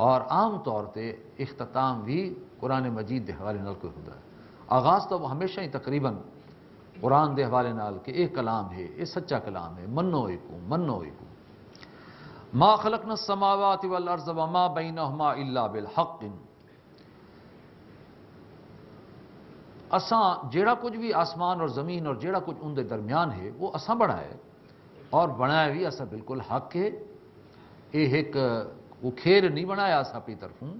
اور عام طور تے اختتام بھی قرآن مجید دے حوالے نال کوئی ہوندا ہے. آغاز تو ہمیشہ ہی تقریباً قرآن دے حوالے نال کہ یہ کلام ہے، یہ سچا کلام ہے، منو ایکو منو ایکو. ما خلقنا السماوات والارض وما بینہما الا بالحق. اساں جیڑا کچھ بھی آسمان اور زمین اور جیڑا کچھ ان دے درمیان ہے وہ اساں بنایا ہے، اور بنایا بھی اساں بالکل حق ہے. یہ ایک وہ کھیر نہیں بنایا اساں اپنی طرفوں،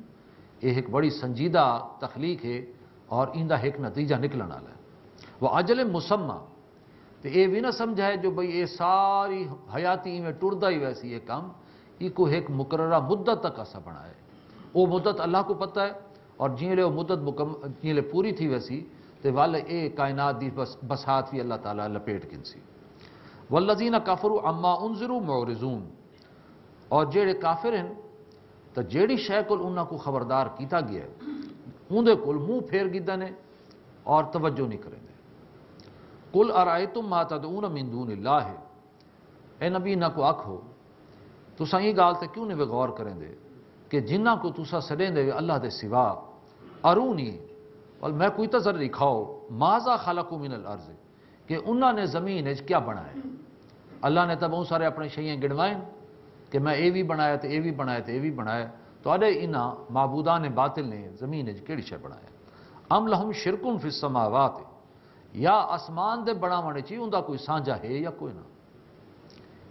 یہ ایک بڑی سنجیدہ تخلیق ہے اور اندہ ایک نتیجہ نکلنا ہے. وہ اجل مسمہ تو یہ بھی نہ سمجھائے جو بھئی یہ ساری حیاتی میں ٹردا ہی ویسی یہ کام، یہ کو ایک مقررہ مدت تک اسا بنائے. وہ مدت اللہ کو پتہ ہے، اور جیلے وہ مدت جیلے پوری تھی ویسی تو والے اے کائنات دی بسات بھی اللہ تعالیٰ لپیٹ گنسی. والذین کفروا عما انذروا معرضون. اور جیڑے کافر ہیں تو جیڑی شے کول انہاں کو خبردار کیتا گیا ہے اندے کول منہ پھیر گیدے نے اور توجہ نہیں کریں دے. قل ارائیتم ما تدعون من دون اللہ. اے نبی نہ کو آکھو تساں یہ گال تے کیوں نہیں غور کریں دے کہ جنہ کو تساں سڑیں دے اللہ دے سوا ارونی اور میں کوئی تذر دکھاؤ ماذا خلقوا من الارض کہ انہوں نے زمین کیا بنایا. اللہ نے تب بہت سارے اپنے شیئیں گنوائیں کہ میں یہ بھی بنایا تو یہ بھی بنایا تو یہ بھی بنایا. تو اڈے انہاں معبودان باطل نے زمین کیڑی شے بنایا. ام لہم شرکن فی السماوات. یا آسمان دے بناونے چی اندہ کوئی سانجا ہے یا کوئی نہ.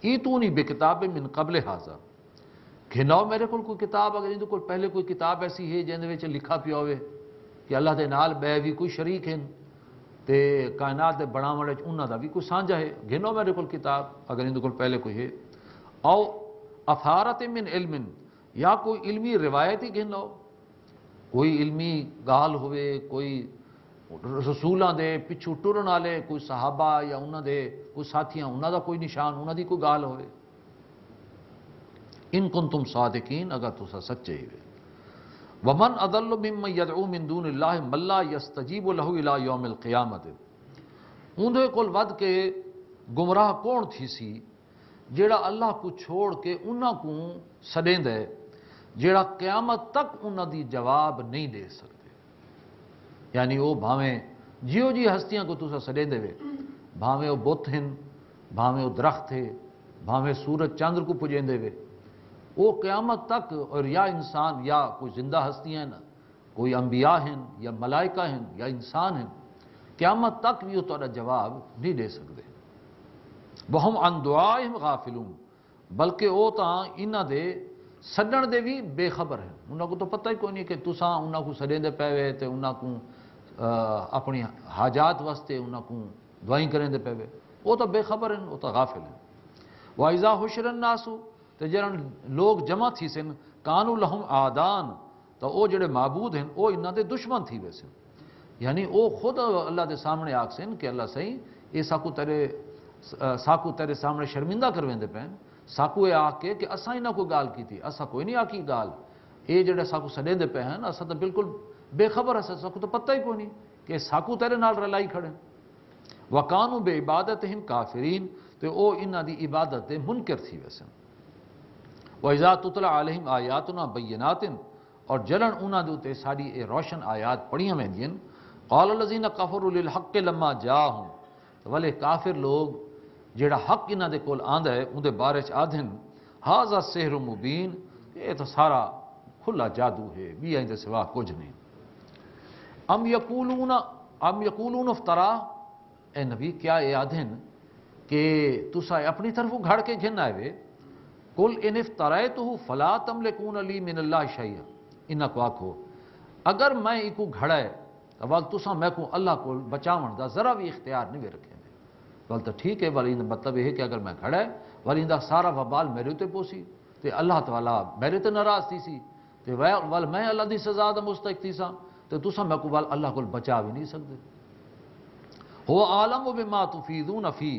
ایتونی بکتاب من قبل ھذا. گھناؤ میرے کول کوئی کتاب اگر اندے کول پہلے کوئی کتاب ایسی ہے جن وچ لکھا پیا ہوئے کہ اللہ دے نال بے بھی کوئی شریک ہیں تے کائنات دے بناونے چ انہاں دا بھی کوئی سانجا ہے. گھناؤ میرے کول کتاب اگر اندے کول پہلے کوئی ہے. او اثارت من علم. یا کوئی علمی روایت ہی گھن لو، کوئی علمی گال ہوئے، کوئی رسولاں دے پچھو ٹرن والے کوئی صحابہ یا انہاں دے کوئی ساتھیاں انہاں دا کوئی نشان انہاں دی کوئی گال ہوئے. ان کنتم صادقین اگر تسا سچے ہی. ومن اضل ممن يدعو من دون اللہ من لا يستجیب له الى یوم القیامت. اندے کول ود کے گمراہ کون تھی سی جیڑا اللہ کو چھوڑ کے انہاں کو سڈیں دے جیڑا قیامت تک انہاں دی جواب نہیں دے سکتے. یعنی وہ بھاویں جیو جی ہستیاں کو تسا سڈیں دے وے، بھاویں وہ بت ہیں، بھاویں وہ درخت ہے، بھاویں سورج چاندر کو پجیں دے وے، وہ قیامت تک اور یا انسان یا کوئی زندہ ہستیاں ہیں، کوئی انبیاء ہیں یا ملائکہ ہیں یا انسان ہیں، قیامت تک بھی وہ تہاڈا جواب نہیں دے سکتے. وہم عن دعائہم غافلون. بلکہ وہ تاں انہاں دے سڈن دے بھی بے خبر ہیں. انہاں کو تو پتہ ہی کوئی نہیں کہ تساں انہاں کو سڈیں دے پے وے تے انہاں کو اپنی حاجات واسطے انہاں کو دعائیں کریں دے پے وے. وہ تو بے خبر ہیں، وہ تو غافل ہیں. وَإِذَا حُشِرَ النَّاسُ. تے جڑن لوگ جمع تھی سن کانوا لہم آدان. تو وہ جڑے معبود ہیں وہ انہاں دے دشمن تھی ویسے. یعنی وہ خود اللہ دے سامنے آکھ سن کہ اللہ صحیح یہ ساکو تیرے سامنے شرمندہ کرویں دے پین. ساکو یہ آکھ کے کہ اساں انہاں کو گال کی تھی، اساں کوئی نہیں آکی گال. یہ جڑے ساکو سڈیں دے پے ہیں اساں تو بالکل بے خبر ہے، ساکو تو پتہ ہی کوئی نہیں کہ ساکو تیرے نال رلائی کھڑے. وَقَانُوا بِعِبَادَتِهِمْ کافرین. تو وہ انہاں دی عبادت دے منکر تھی ویسے. وَإِذَا تُتْلَى عَلَيْهِمْ آيَاتُنَا بَيِّنَاتٍ. اور جلن انہاں دے تے ساری اے روشن آیات پڑھیاں ویندیاں. قَالَ الَّذِينَ كَفَرُوا لِلْحَقِّ لَمَّا جَاءَهُمْ. والے کافر لوگ جیڑا حق انہاں دے کول آندا ہے اون دے بارے چ آدھن ھذا سحر مبین. یہ تو سارا کھلا جادو ہے، بھی این دے سوا کچھ نہیں. ام یقولون افطرا. اے نبی کیا یہ آدھن کہ تسا اپنی طرف گھڑ کے گھن آئے وے. قل ان افتریتہ فلا تملکون لی من اللہ شیئا. انہاں کو آکھو اگر میں ایکو گھڑے تو وال تسا میں کو اللہ کو بچاون دا ذرا بھی اختیار نہیں وے رکھے. وال تو ٹھیک ہے، والی مطلب یہ ہے کہ اگر میں گھڑے والی دا سارا وبال میرے تے پوسی تے اللہ تعالیٰ میرے تے ناراض تھی سی تے وال میں اللہ دی سزا دا مستحق تھی سا تے تسا میں کو وال اللہ کو بچا بھی نہیں سکتے. هو عالم بما تفیضون فی.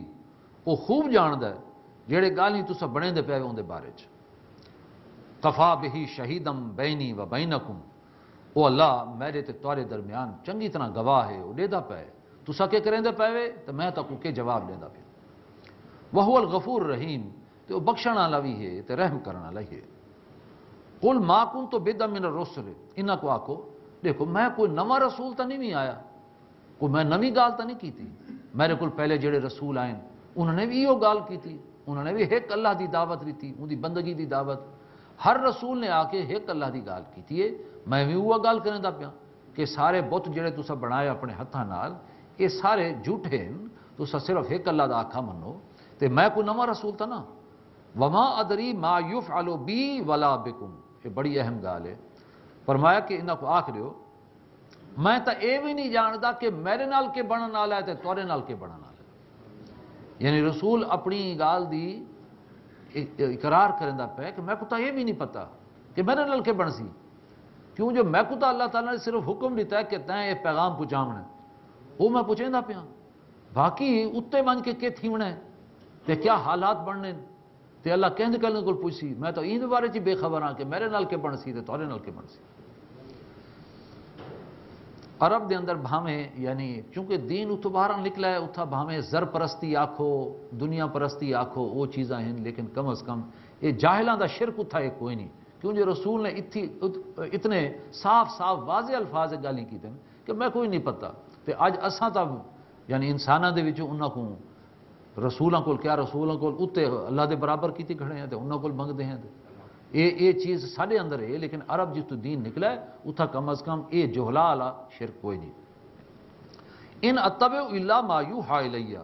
وہ خوب جاندا ہے جیڑے گالیاں تسا بنے دے پے اون دے بارے چ. کفا بہی شہیدم بینی و بینکم. وہ اللہ میرے تے تورے درمیان چنگی طرح گواہ ہے، وہ ڈیدا پے تسا کے کریں دے پے تو میں تکو کے جواب دیندا پیا. وہو الغفور الرحیم. تو وہ بخشن والا بھی ہے تے رحم کرن والا ہی ہے. قل ما کنت بدعا من الرسل، انہاں کو آکھو دیکھو میں کوئی نواں رسول تو نہیں بھی آیا، کوئی میں نویں گال تو نہیں کی تھی، میرے کو پہلے جڑے رسول آئے انہوں نے بھی یہ گال کی تھی، انہوں نے بھی ایک اللہ دی دعوت دی تھی، ان دی بندگی دی دعوت، ہر رسول نے آ کے ایک اللہ دی گال کی تھی، میں بھی وہ گال کریں دا پیا کہ سارے بت جڑے تسا بنائے اپنے ہتھاں نال یہ سارے جھوٹے ہیں، تسا صرف ایک اللہ دا آکھا منو، تے میں کوئی نواں رسول تھا نا، وما ادری ما یفعل بی ولا بکم، یہ بڑی اہم گال ہے، فرمایا کہ انہاں کو آکھ دیو میں تا اے بھی نہیں جاندا کہ میرے نال کے بنن والا ہے تے تورے نال کے بنن والا ہے، یعنی رسول اپنی گال دی اقرار کرندا پہ کہ میں کو تا یہ بھی نہیں پتا کہ میرے نال کے بن سی، کیوں جو میں کو تا اللہ تعالیٰ نے صرف حکم دیتا ہے کہ تیں یہ پیغام پہنچاونا ہے، وہ میں پہنچیندا پیا، باقی اتے بن کے تھیونا ہے تے کیا حالات بننے تے اللہ کہندے کلنے کو پوچھی، میں تو این بارے چی بے خبر ہاں کہ میرے نال کے بن سی تے تورے نال کے بن سی۔ عرب دے اندر بھاویں یعنی چونکہ دین اتو باہر نکلا ہے اتھا بھاویں زر پرستی آکھو دنیا پرستی آکھو وہ چیزاں ہیں، لیکن کم از کم یہ جاہلاں دا شرک اتھا ایک کوئی نہیں، کیوں جو رسول نے اتنے صاف صاف واضح الفاظ گالی کی تھیں کہ میں کوئی نہیں پتا، تے اج اساں تا یعنی انساناں دے وچوں انہاں کو رسولاں کول کیا رسولاں کول اتے اللہ دے برابر کیتی کھڑے ہیں تے انہاں کول منگدے ہیں، یہ چیز سارے اندر ہے، لیکن عرب جس تو دین نکلا ہے اتھا کم از کم یہ جہلا والا شرک کوئی نہیں۔ ان اتبع الا ما یوحی الیہ،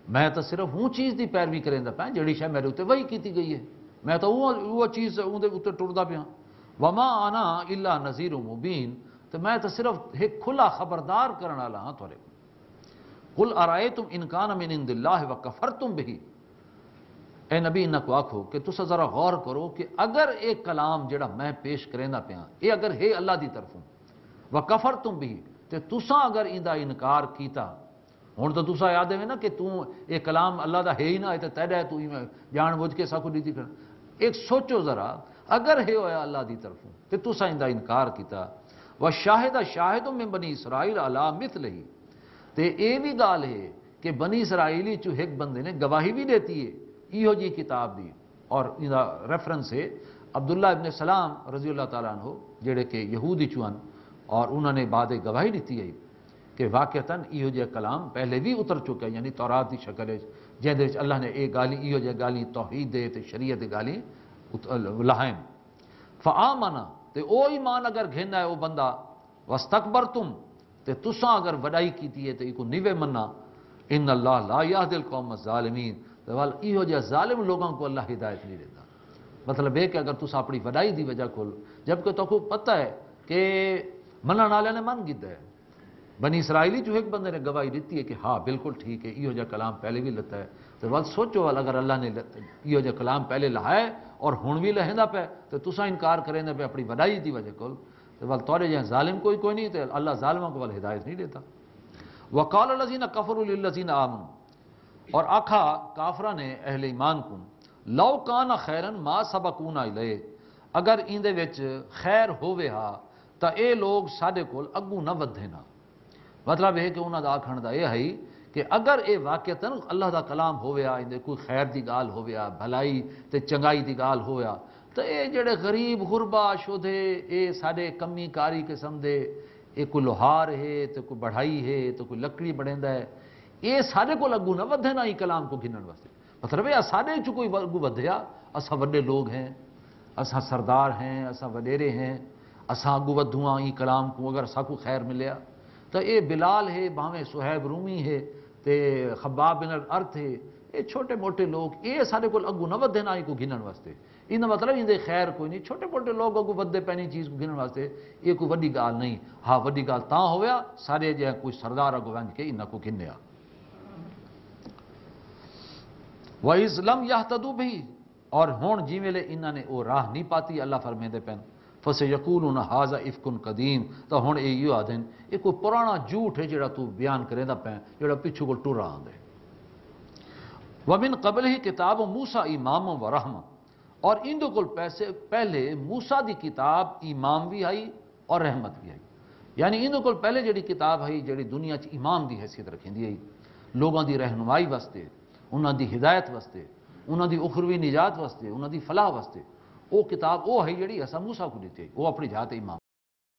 میں تو صرف وہ چیز دی پیروی کریندا پیا جڑی شے میرے اوتے وحی کیتی گئی ہے، میں تو وہ چیز اون اوتے ٹردا پیا، وما انا الا نذیر مبین، تو میں تو صرف ایک کھلا خبردار کرن والا ہاں تھوڑے، قل ارائیتم ان کان من عند اللہ وکفرتم بہ، اے نبی انہاں کو آکھو کہ تسا ذرا غور کرو کہ اگر ایک کلام جڑا میں پیش کریندا پیا یہ اگر ہے اللہ دی طرفوں وکفرتم بہ، تے تسا اگر ایندا انکار کیتا، ہن تو تسا یاد ہے نا کہ یہ کلام اللہ دا ہے ہی نہ ہے تے تیرا تو جان بوجھ کے ساکو دیتی کر، ایک سوچو ذرا اگر ہے ہویا اللہ دی طرفوں تے تسا ایندا انکار کیتا، وشاہد شاہد من بنی اسرائیل علی مثلہ، تے اے بھی گال ہے کہ بنی اسرائیلی چو ایک بندے نے گواہی بھی دیتی ہے ایہو جی کتاب دی، اور ریفرنس ہے عبداللہ ابن سلام رضی اللہ تعالیٰ عنہ جڑے کہ یہودی چوان، اور انہوں نے بعد گواہی دیتی ہے کہ واقعتاً ایہو جے کلام پہلے بھی اتر چکا ہے، یعنی تورات دی شکل ہے جہاں دے اللہ نے ایک گالی ایہو جے گالی توحید دے تے شریعت دے گالی لہائیں، فآمنا تے او ایمان اگر گھننا ہے او بندہ، واستکبرتم تے تساں اگر وڈائی کیتی ہے تے ایک نیوے منا، ان اللہ لا یہدی القوم الظالمین، ایہو جہاں ظالم لوگوں کو اللہ ہدایت نہیں دیتا، مطلب ہے کہ اگر تسا اپنی وڈائی دی وجہ کھول، جبکہ تو کو پتہ ہے کہ منن والے نے من گدا ہے، بنی اسرائیلی جو ایک بندے نے گواہی دیتی ہے کہ ہاں بالکل ٹھیک ہے ایہو جہاں کلام پہلے بھی لتا ہے، تو بات سوچو اگر اللہ نے ایہو جہاں کلام پہلے لہائے اور ہن بھی لہندا پہ تو تسا انکار کریں پہ اپنی وڈائی دی وجہ کھول، تو بات تورے جہاں ظالم کوئی نہیں، تو اللہ ظالموں کو ہدایت نہیں دیتا۔ وقال الذین کفروا للذین آمنوا، اور آکھا کافرہ نے اہل ایمان کو، لو کان خیرن ما سبقونا الیہ، اگر ایندے وچ خیر ہووے ہا تا اے لوگ ساڈے کول اگوں نہ ودھے نا، مطلب ہے کہ انہاں دا آکھن دا یہ ہے کہ اگر اے واقعتاً اللہ دا کلام ہووے ہا ایندے کوئی خیر دی گال ہووے ہا بھلائی تے چنگائی دی گال ہووے ہا، تو اے جڑے غریب غربا شدھے اے ساڈے کمی کاری قسم دے، اے کوئی لوہار ہے تو کوئی بڑھائی ہے تو کوئی لکڑی بڑھیندا ہے، یہ سارے کو اگوں نہ ودھے نا ہی کلام کو گھنن واسطے، مطلب ہے سارے چ کوئی اگوں ودھیا، اساں وڈے لوگ ہیں، اساں سردار ہیں، اساں وڈیرے ہیں، اساں اگوں ودھواں ای کلام کو اگر اساں کو خیر ملیا، تو اے بلال ہے بھاویں صہیب رومی ہے تے خباب بن الارت ہے، یہ چھوٹے موٹے لوگ یہ سارے کو اگوں نہ ودھے نا ہی کو گھنن واسطے، ان مطلب اندے خیر کوئی نہیں، چھوٹے موٹے لوگ اگوں ودھے پینی چیز کو گھنن واسطے یہ کوئی وڈی گال نہیں، ہاں وڈی گال تاں ہویا سارے جہاں کوئی سردار اگوں ونج کے انہاں کو گھنیا۔ وَإِذْ لَمْ يَهْتَدُوا بِهِ، اور ہون جی ویلے انہاں نے وہ راہ نہیں پاتی اللہ فرمیندے پین، فَسَيَقُولُونَ هَذَا إِفْكٌ قَدِيمٌ، تو ہن یہ آدھن یہ کوئی پرانا جھوٹ ہے جڑا تو بیان کریندا پین جڑا پیچھے کو ٹر آندا ہے۔ وَمِن قَبْلِهِ کتاب موسیٰ امام و رحمہ، اور ان دو کل پہلے موسیٰ دی کتاب امام بھی آئی اور رحمت بھی آئی، یعنی ان دو کل پہلے جڑی کتاب آئی جڑی دنیا چ امام دی حیثیت رکھیندی آئی، لوگاں دی رہنمائی واسطے، انہاں دی ہدایت واسطے، انہاں دی اخروی نجات واسطے، انہاں دی فلاح واسطے، وہ کتاب وہ ہے جڑی اساں موسیٰ کو دیتے وہ اپنی ذات امام